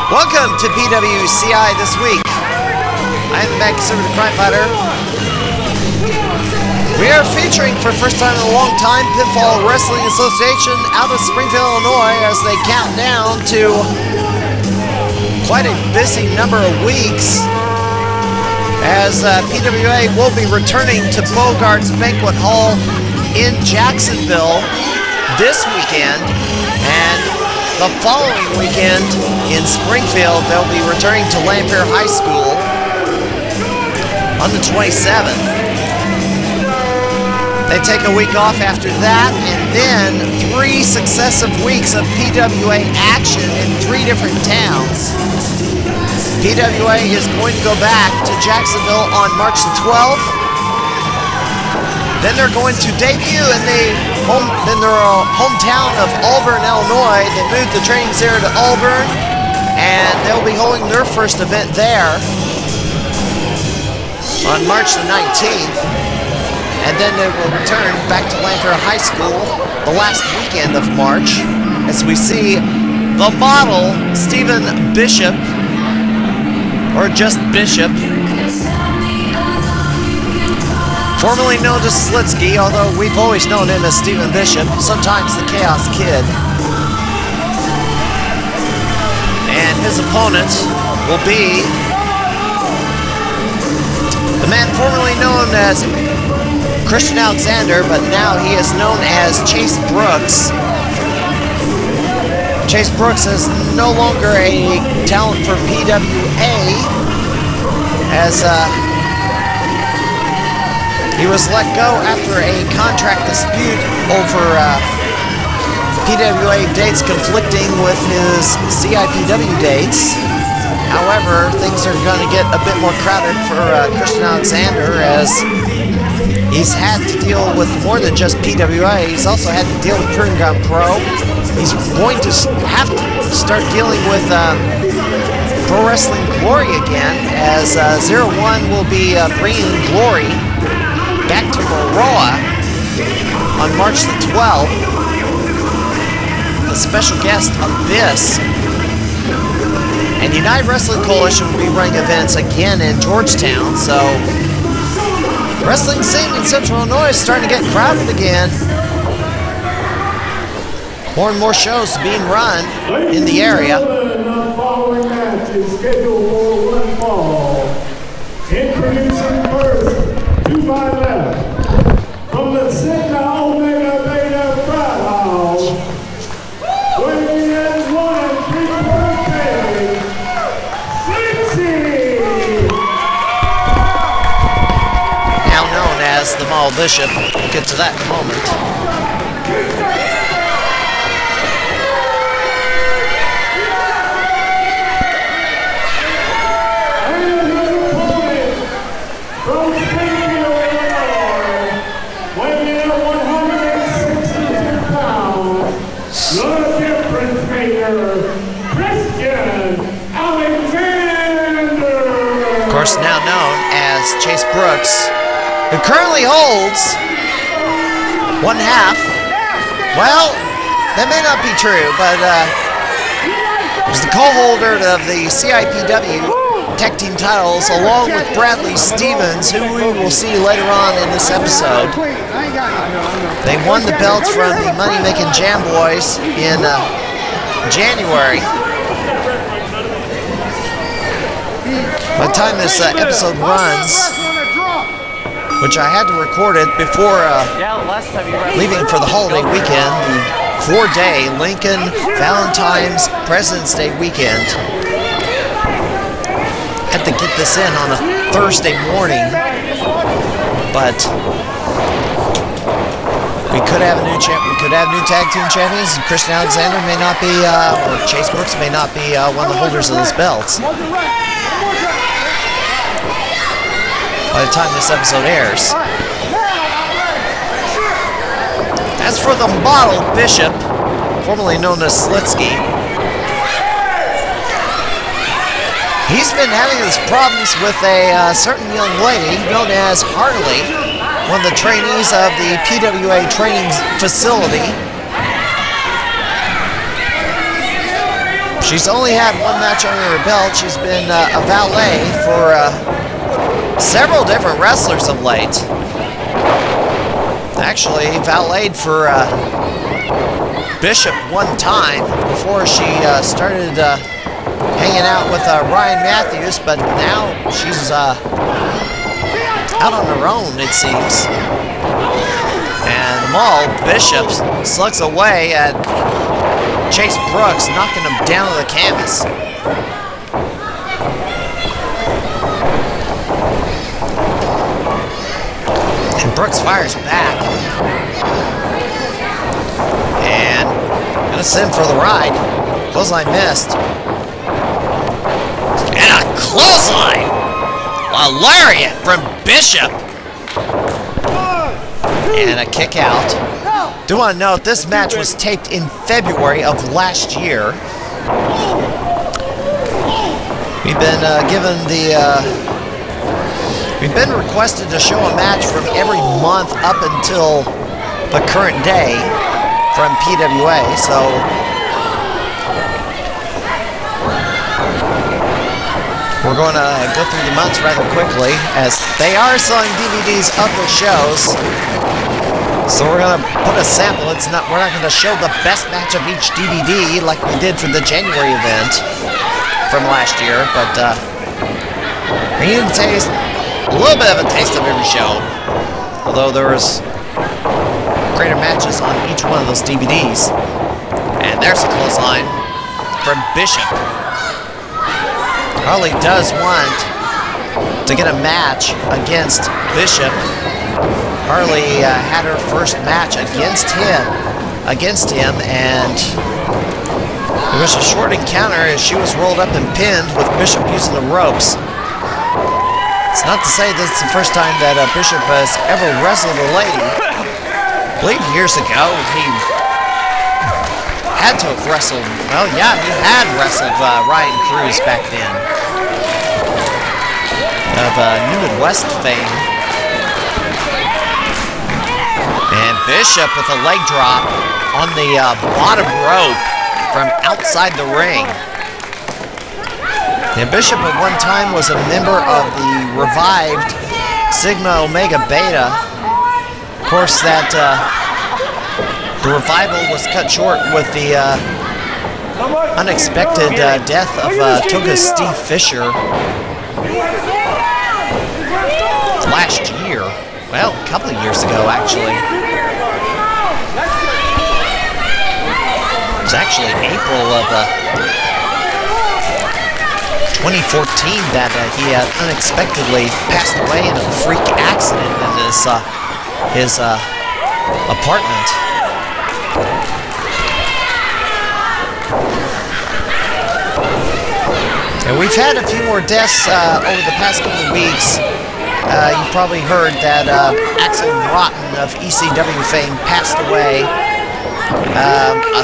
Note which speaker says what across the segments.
Speaker 1: Welcome to PWCI this week. I am the Mad Conservative Crime Fighter. We are featuring for the first time in a long time Pinfall Wrestling Association out of Springfield, Illinois, as they count down to quite a busy number of weeks, as PWA will be returning to Bogart's Banquet Hall in Jacksonville this weekend, and the following weekend in Springfield they'll be returning to Lanphier High School on the 27th. They take a week off after that, and then 3 successive weeks of PWA action in 3 different towns. PWA is going to go back to Jacksonville on March the 12th. Then they're going to debut in their hometown of Auburn, Illinois. They moved the training center to Auburn, and they'll be holding their first event there on March the 19th. And then they will return back to Lanphier High School the last weekend of March, as we see the model, Stephen Bishop, or just Bishop, formerly known as Slitsky, although we've always known him as Stephen Bishop, sometimes the Chaos Kid. And his opponent will be the man formerly known as Christian Alexander, but now he is known as Chase Brooks. Chase Brooks is no longer a talent for PWA, as he was let go after a contract dispute over PWA dates conflicting with his CIPW dates. However, things are going to get a bit more crowded for Christian Alexander, as he's had to deal with more than just PWA. He's also had to deal with Proving Ground Pro. He's going to have to start dealing with Pro Wrestling Glory again, as 01 will be bringing Glory back to Aurora on March the 12th. The special guest of this, and United Wrestling Coalition will be running events again in Georgetown, so wrestling scene in Central Illinois is starting to get crowded again. More and more shows being run in the area.
Speaker 2: The following match is scheduled for one fall. Introducing first, to my left, from the Sigma Omega Beta Frat House, weighing in 1 3/4 pounds, Flixie!
Speaker 1: Now known as the Mall Bishop. We'll get to that in a moment.
Speaker 2: From Springfield, Illinois, weighing in at 162 pounds, the difference maker, Christian Alexander.
Speaker 1: Of course, now known as Chase Brooks, who currently holds 1/2. Well, that may not be true, but was the co-holder of the CIPW Tag Team titles, along with Bradley Stevens, who we will see later on in this episode. They won the belts from the Money Making Jam Boys in January. By the time this episode runs, which I had to record it before leaving for the holiday weekend, the 4-day Lincoln, Valentine's, President's Day weekend. Had to get this in on a Thursday morning, but we could have a new we could have new tag team champions. Christian Alexander may not be, or Chase Brooks may not be one of the holders of those belts by the time this episode airs. As for the model Bishop, formerly known as Slitsky, he's been having his problems with a certain young lady known as Harley, one of the trainees of the PWA training facility. She's only had one match under her belt. She's been a valet for several different wrestlers of late. Actually, valeted for Bishop one time before she started hanging out with Ryan Matthews, but now she's out on her own, it seems. And Maul Bishop slugs away at Chase Brooks, knocking him down to the canvas. And Brooks fires back. And gonna send for the ride. Clothesline missed. And a clothesline! A lariat from Bishop. And a kick out. Do want to note this match was taped in February of last year. We've been we've been requested to show a match from every month up until the current day from PWA, so we're going to go through the months rather quickly as they are selling DVDs of the shows. So we're going to put a sample. We're not going to show the best match of each DVD like we did for the January event from last year, but we need to taste a little bit of a taste of every show. Although there was greater matches on each one of those DVDs. And there's a clothesline from Bishop. Harley does want to get a match against Bishop. Harley had her first match against him, and it was a short encounter as she was rolled up and pinned with Bishop using the ropes. It's not to say that it's the first time that Bishop has ever wrestled a lady. I believe years ago he had to have wrestled, well, yeah, he had wrestled Ryan Cruz back then of New Midwest fame. And Bishop with a leg drop on the bottom rope from outside the ring. And Bishop at one time was a member of the revived Sigma Omega Beta. Of course, that the revival was cut short with the unexpected death of Toga's Steve Fisher last year. Well, a couple of years ago, actually. It was actually April of 2014 that he had unexpectedly passed away in a freak accident in his apartment. And we've had a few more deaths over the past couple of weeks. You probably heard that Axel Rotten of ECW fame passed away. A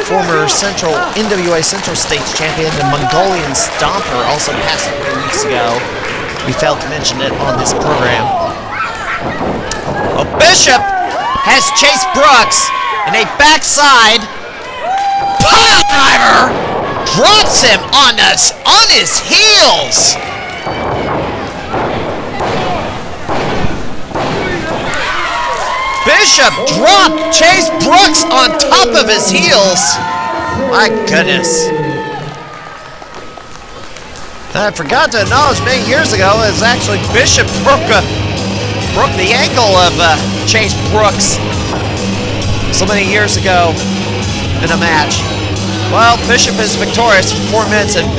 Speaker 1: former NWA Central States champion, the Mongolian Stomper, also passed away weeks ago. We failed to mention it on this program. Well, Bishop has Chase Brooks in a backside pile driver, drops him on his heels. Bishop dropped Chase Brooks on top of his heels. My goodness. I forgot to acknowledge many years ago is actually Bishop broke the ankle of Chase Brooks so many years ago in a match. Well, Bishop is victorious for 4 minutes and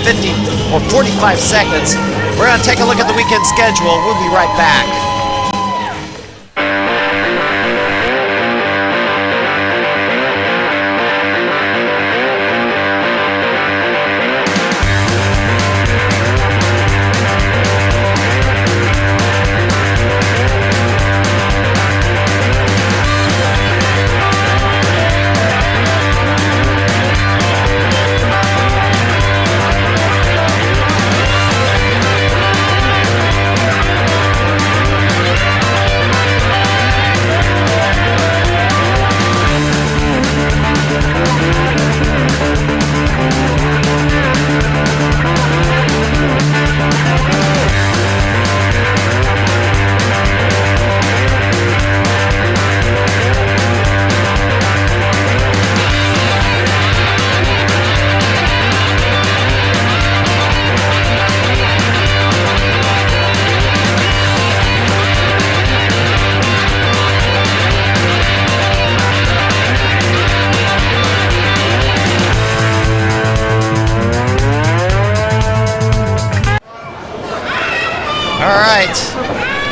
Speaker 1: 45 seconds. We're going to take a look at the weekend schedule. We'll be right back. right,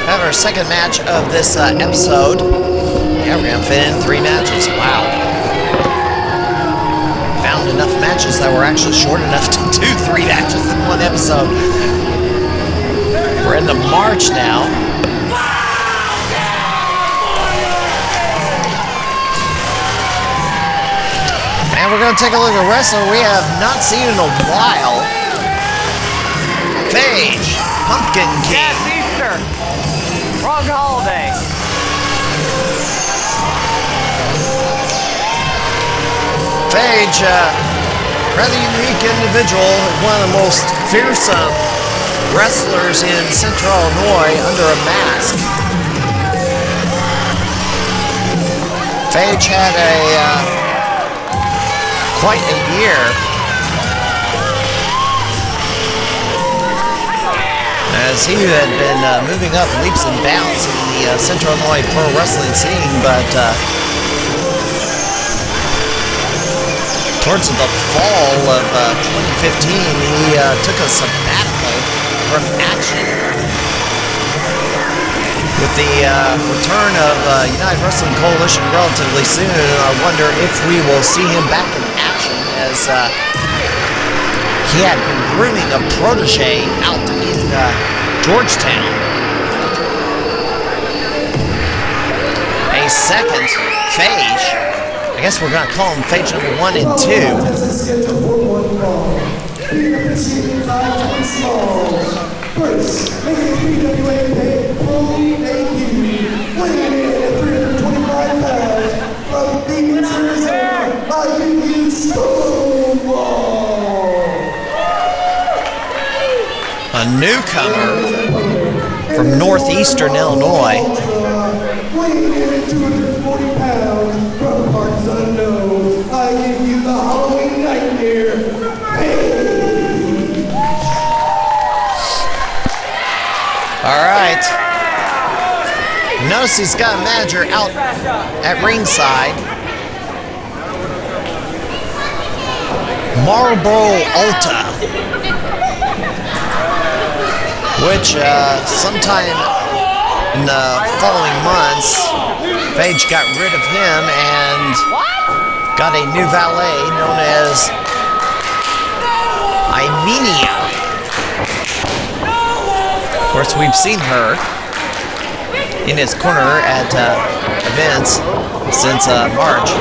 Speaker 1: have our second match of this episode. Yeah, we're gonna fit in 3 matches. Wow. Found enough matches that were actually short enough to do 3 matches in 1 episode. We're into March now. And we're gonna take a look at a wrestler we have not seen in a while. Phage, Pumpkin King.
Speaker 3: Yes, Easter. Wrong holiday.
Speaker 1: Phage, rather unique individual, one of the most fearsome wrestlers in Central Illinois under a mask. Phage had quite a year. As he had been moving up leaps and bounds in the Central Illinois pro wrestling scene, but towards the fall of 2015, he took a sabbatical from action. With the return of United Wrestling Coalition relatively soon, I wonder if we will see him back in action, as he had been grooming a protege out in Georgetown. A second Phage. I guess we're going to call him Phage number 1 and 2.
Speaker 2: First, making his PWCI pro debut, weighing in at 325 pounds, from Phoenix, Arizona, I give you Stonewall.
Speaker 1: A newcomer from northeastern Illinois.
Speaker 2: Weighing in at 240 pounds, from parts unknown, I give you the Halloween Nightmare,
Speaker 1: All right. Notice he's got a manager out at ringside. Marlboro Alta, which sometime in the following months, Phage got rid of him and got a new valet known as Imenia. Of course, we've seen her in his corner at events since March.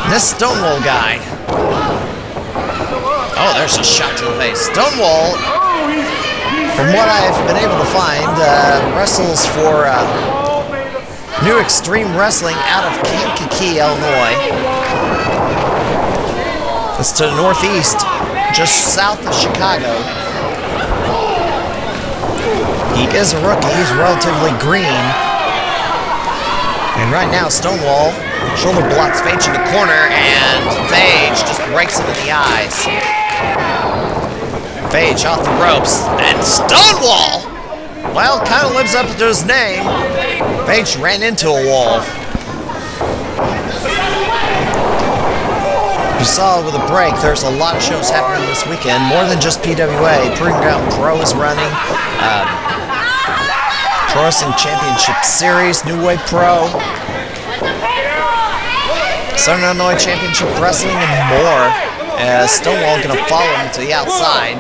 Speaker 1: And this Stonewall guy. Oh, there's a shot to the face. Stonewall, from what I've been able to find, wrestles for New Extreme Wrestling out of Kankakee, Illinois. It's to the northeast, just south of Chicago. He is a rookie, he's relatively green. And right now, Stonewall shoulder blocks Phage in the corner, and Phage just breaks him in the eyes. Phage off the ropes, and Stonewall! Well, kind of lives up to his name. Phage ran into a wall. You saw with a break, there's a lot of shows happening this weekend, more than just PWA. Proving Ground Pro is running. Pro Wrestling Championship Series, New Wave Pro, Southern Illinois Championship Wrestling, and more. As Stonewall going to follow him to the outside,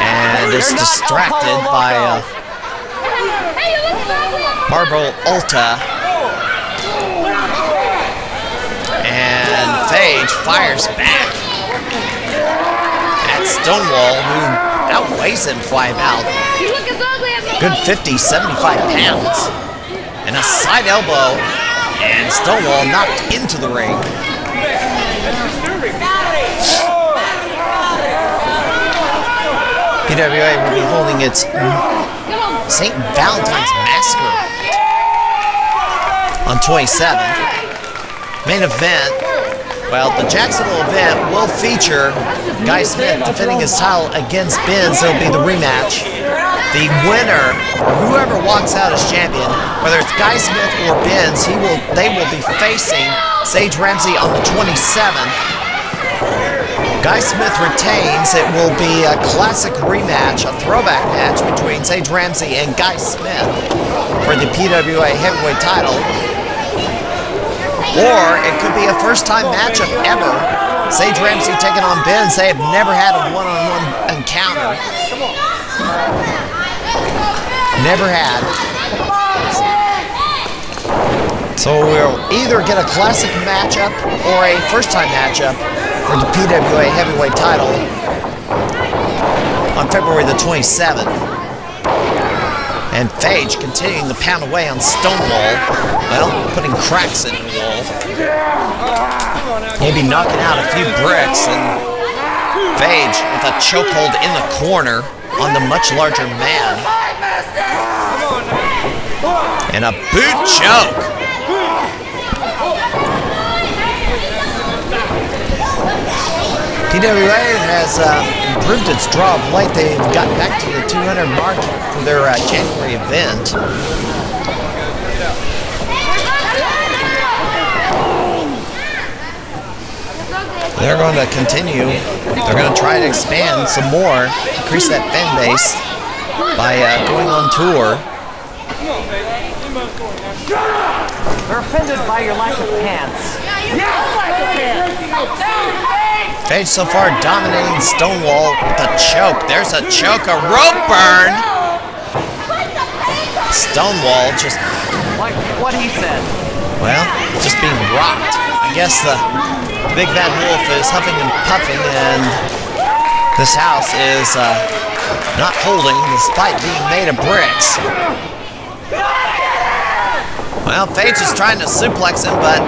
Speaker 1: and is distracted by Marlboro Alta, and Phage fires back at Stonewall, who outweighs him flying out. Good 50, 75 pounds. And a side elbow, and Stonewall knocked into the ring. PWA will be holding its St. Valentine's Massacre on 27th. Main event. Well, the Jacksonville event will feature Guy Smith defending his title against Benz. It'll be the rematch. The winner, or whoever walks out as champion, whether it's Guy Smith or Benz, they will be facing Sage Ramsey on the 27th. Guy Smith retains. It will be a classic rematch, a throwback match between Sage Ramsey and Guy Smith for the PWA heavyweight title. Or it could be a first-time matchup ever. Sage Ramsey taking on Benz. They have never had a one-on-one encounter. Never had. So we'll either get a classic matchup or a first-time matchup for the PWA heavyweight title on February the 27th. And Phage continuing to pound away on Stonewall. Well, putting cracks in the wall. Maybe knocking out a few bricks, and Phage with a chokehold in the corner on the much larger man. And a boot choke. PWA has improved its draw of late. They've gotten back to the 200 mark for their January event. They're going to continue. They're going to try to expand some more, increase that fan base by going on tour.
Speaker 3: They're offended by your lack of pants.
Speaker 1: Phage so far dominating Stonewall with a choke. There's a choke, a rope burn. Stonewall just...
Speaker 3: Like what he said.
Speaker 1: Well, just being rocked. I guess the big bad wolf is huffing and puffing, and this house is not holding despite being made of bricks. Well, Phage is trying to suplex him, but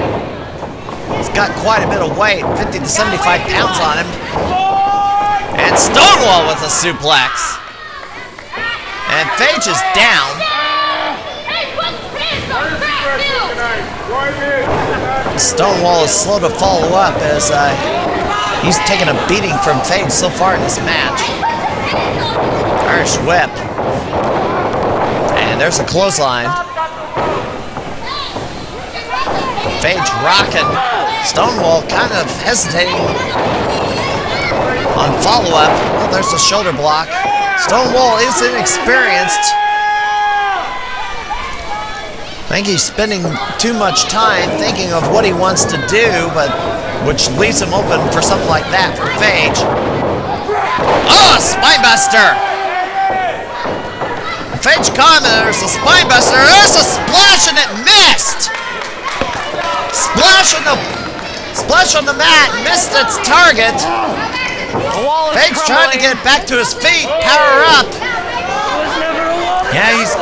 Speaker 1: he's got quite a bit of weight, 50 to 75 pounds on him. And Stonewall with a suplex. And Phage is down. Stonewall is slow to follow up as he's taken a beating from Phage so far in this match. Irish whip. And there's a clothesline. Phage rocking. Stonewall kind of hesitating on follow-up. Oh, there's a shoulder block. Stonewall is inexperienced. I think he's spending too much time thinking of what he wants to do, but which leaves him open for something like that for Phage. Oh, a spinebuster! Phage commenters a spinebuster. There's a splash and it missed! Splash on the mat, missed its target. Phage trying to get back to his feet, power up. Yeah, he's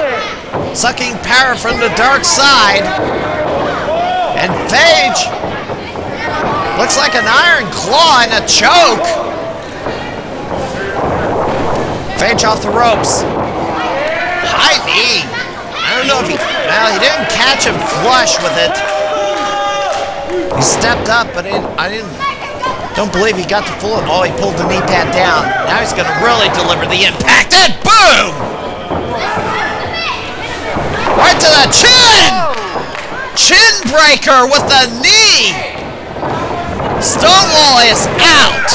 Speaker 1: sucking power from the dark side. And Phage looks like an iron claw and a choke. Phage off the ropes. High knee. I don't know if he didn't catch him flush with it. He stepped up, but don't believe he got the full. Oh, he pulled the knee pad down. Now he's going to really deliver the impact. And boom! Right to the chin! Chin breaker with the knee! Stonewall is out!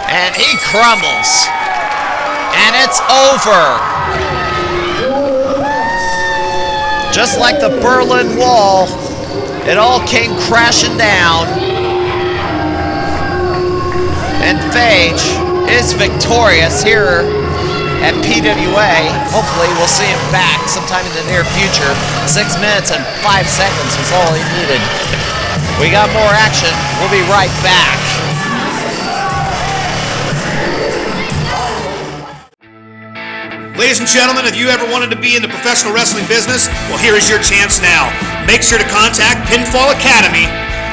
Speaker 1: And he crumbles. And it's over. Just like the Berlin Wall, it all came crashing down. And Phage is victorious here at PWA. Hopefully we'll see him back sometime in the near future. 6 minutes and 5 seconds was all he needed. We got more action. We'll be right back.
Speaker 4: Ladies and gentlemen, if you ever wanted to be in the professional wrestling business, well, here is your chance now. Make sure to contact Pinfall Academy,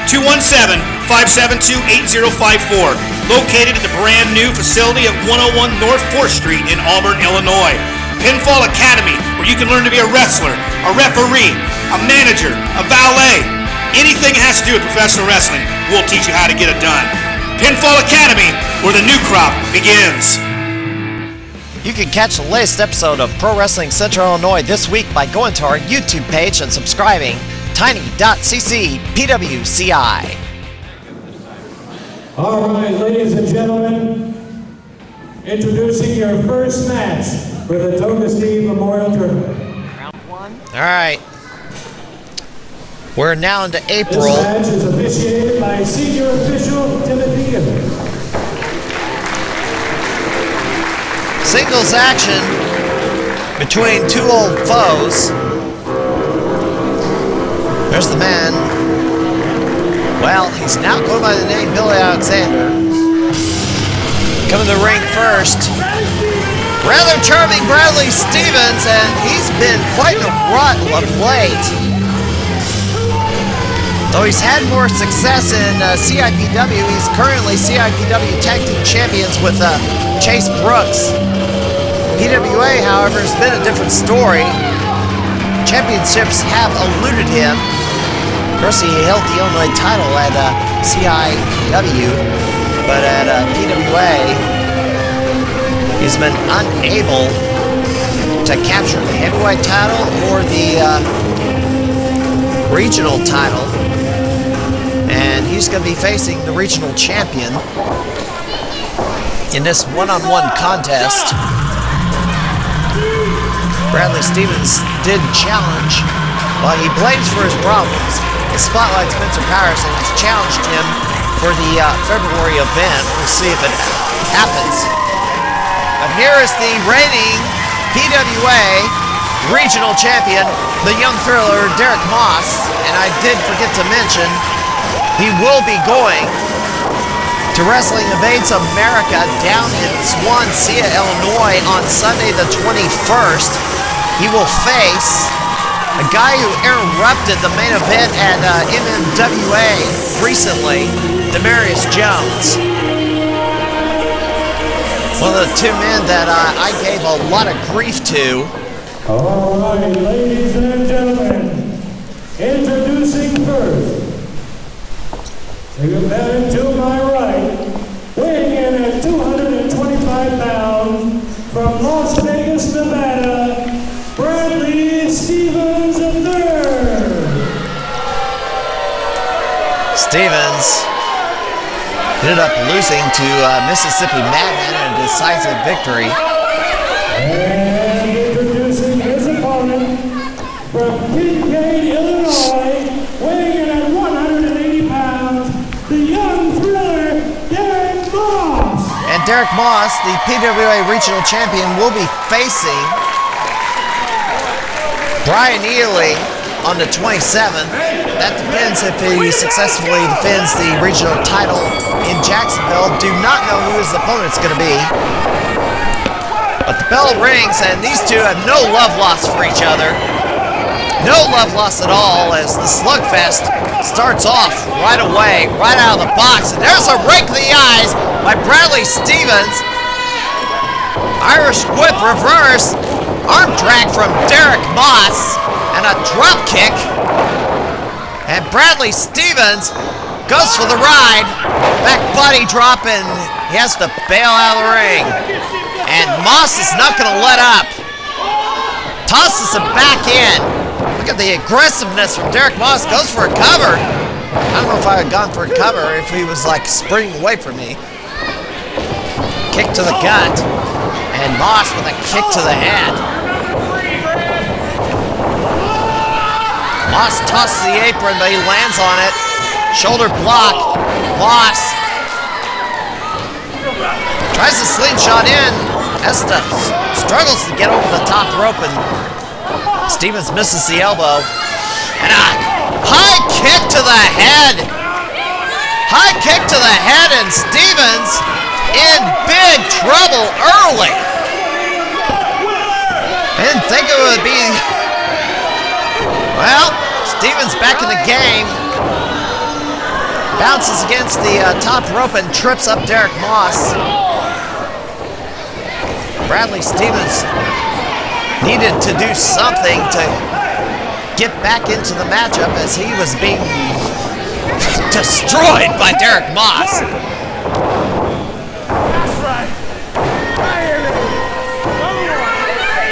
Speaker 4: 217-572-8054, located at the brand new facility at 101 North 4th Street in Auburn, Illinois. Pinfall Academy, where you can learn to be a wrestler, a referee, a manager, a valet, anything that has to do with professional wrestling, we'll teach you how to get it done. Pinfall Academy, where the new crop begins.
Speaker 1: You can catch the latest episode of Pro Wrestling Central Illinois this week by going to our YouTube page and subscribing. tiny.cc PWCI.
Speaker 2: All right, ladies and gentlemen, introducing your first match for the Toga Steve Memorial Tournament.
Speaker 3: Round one.
Speaker 1: All right. We're now into April.
Speaker 2: This match is officiated by senior official Timothy Gibbons.
Speaker 1: Singles action between two old foes. There's the man. Well, he's now going by the name Billy Alexander. Coming to the ring first. Rather charming Bradley Stevens, and he's been quite a rut of late. Though he's had more success in CIPW, he's currently CIPW Tag Team Champions with Chase Brooks. PWA, however, has been a different story. Championships have eluded him. Of course, he held the Illinois title at CIPW, but at PWA, he's been unable to capture the heavyweight title or the regional title. And he's going to be facing the regional champion in this one-on-one contest. Bradley Stevens did challenge, while he blames for his problems, his spotlight Spencer Powers, and has challenged him for the February event. We'll see if it happens. But here is the reigning PWA regional champion, the young thriller Derek Moss, and I did forget to mention he will be going to Wrestling Evades America down in Swansea, Illinois on Sunday the 21st. He will face a guy who interrupted the main event at MMWA recently, Demarius Jones. One of the two men that I gave a lot of grief to.
Speaker 2: All right, ladies and gentlemen, introducing first, the man to my right, weighing in at 225 pounds, from Las Vegas, Nevada, Bradley Stevens III.
Speaker 1: Stevens ended up losing to Mississippi Madman in a decisive victory.
Speaker 2: And introducing his opponent from Pinfall, Illinois, weighing in at 180 pounds, the young thriller, Derek Moss.
Speaker 1: And Derek Moss, the PWA regional champion, will be facing Brian Ely on the 27th. That depends if he successfully defends the regional title in Jacksonville. Do not know who his opponent's going to be. But the bell rings, and these two have no love lost for each other. No love lost at all, as the slugfest starts off right away, right out of the box. And there's a rake of the eyes by Bradley Stevens. Irish whip reverse. Arm drag from Derek Moss, and a drop kick. And Bradley Stevens goes for the ride. Back body drop, and he has to bail out of the ring. And Moss is not going to let up. Tosses him back in. Look at the aggressiveness from Derek Moss. Goes for a cover. I don't know if I had gone for a cover if he was like sprinting away from me. Kick to the gut. And Moss with a kick to the head. Moss tosses the apron, but he lands on it. Shoulder block. Moss tries to slingshot in. Struggles to get over the top rope, and Stevens misses the elbow. And a high kick to the head. High kick to the head, and Stevens in big trouble early. I didn't think it would be. Well, Stevens back in the game. Bounces against the top rope and trips up Derek Moss. Bradley Stevens needed to do something to get back into the matchup, as he was being destroyed by Derek Moss.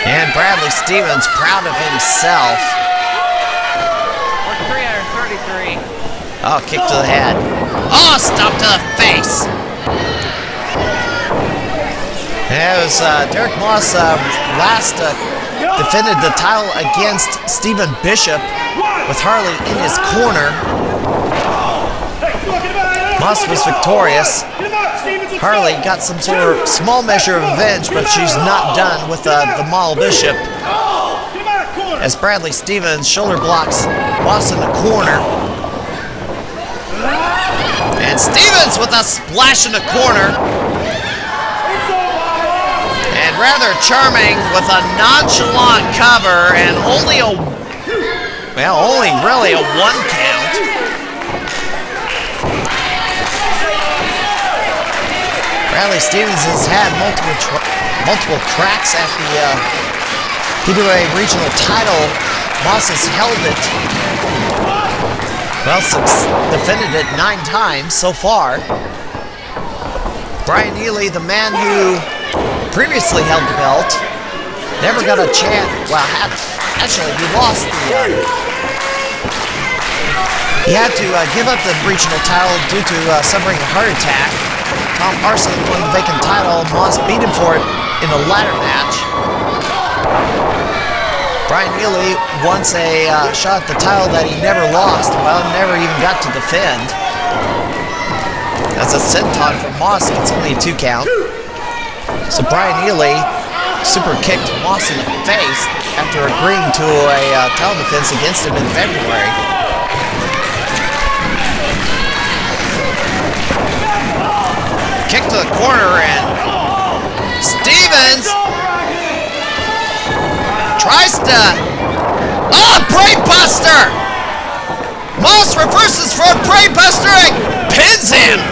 Speaker 1: And Bradley Stevens proud of himself.
Speaker 3: 333.
Speaker 1: Oh, kick to the head. Oh, stop to the face. It was Derek Moss last defended the title against Stephen Bishop with Harley in his corner. Moss was victorious. Harley got some sort of small measure of revenge, but she's not done with the Model Bishop. As Bradley Stevens shoulder blocks Moss in the corner. And Stevens with a splash in the corner. And rather charming with a nonchalant cover and only really a 1 count. Bradley Stevens has had multiple cracks at the PWA regional title. Moss has held it. Well, defended it 9 times so far. Brian Neely, the man who previously held the belt, never got a chance. Well, actually, he lost the. He had to give up the regional title due to suffering a heart attack. Tom Arson won the vacant title. Moss beat him for it in the ladder match. Brian Neely wants a shot at the title that he never lost. Well, never even got to defend. That's a senton from Moss. It's only a 2 count. So Brian Neely super kicked Moss in the face after agreeing to a title defense against him in February. Kick to the corner, and Stevens tries to... Oh, brainbuster! Moss reverses for a brainbuster and pins him!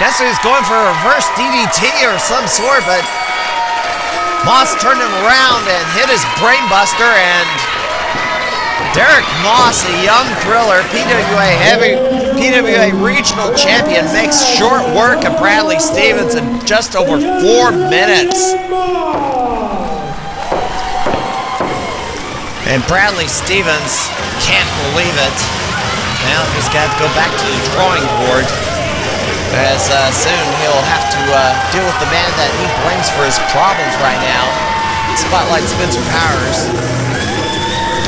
Speaker 1: Guess he was going for a reverse DDT or some sort, but Moss turned him around and hit his brainbuster, and Derek Moss, a young thriller, PWA regional champion, makes short work of Bradley Stevens in just over 4 minutes. And Bradley Stevens can't believe it. Now he's got to go back to the drawing board, as soon he'll have to deal with the man that he blames for his problems right now. Spotlight Spencer Powers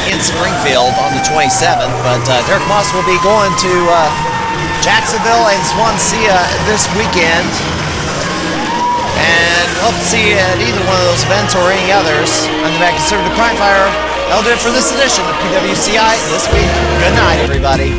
Speaker 1: in Springfield on the 27th, but Derek Moss will be going to Jacksonville and Swansea this weekend, and hope to see you at either one of those events or any others. I'm the Mad Conservative Crime Fighter. That'll do it for this edition of PWCI this week. Good night, everybody.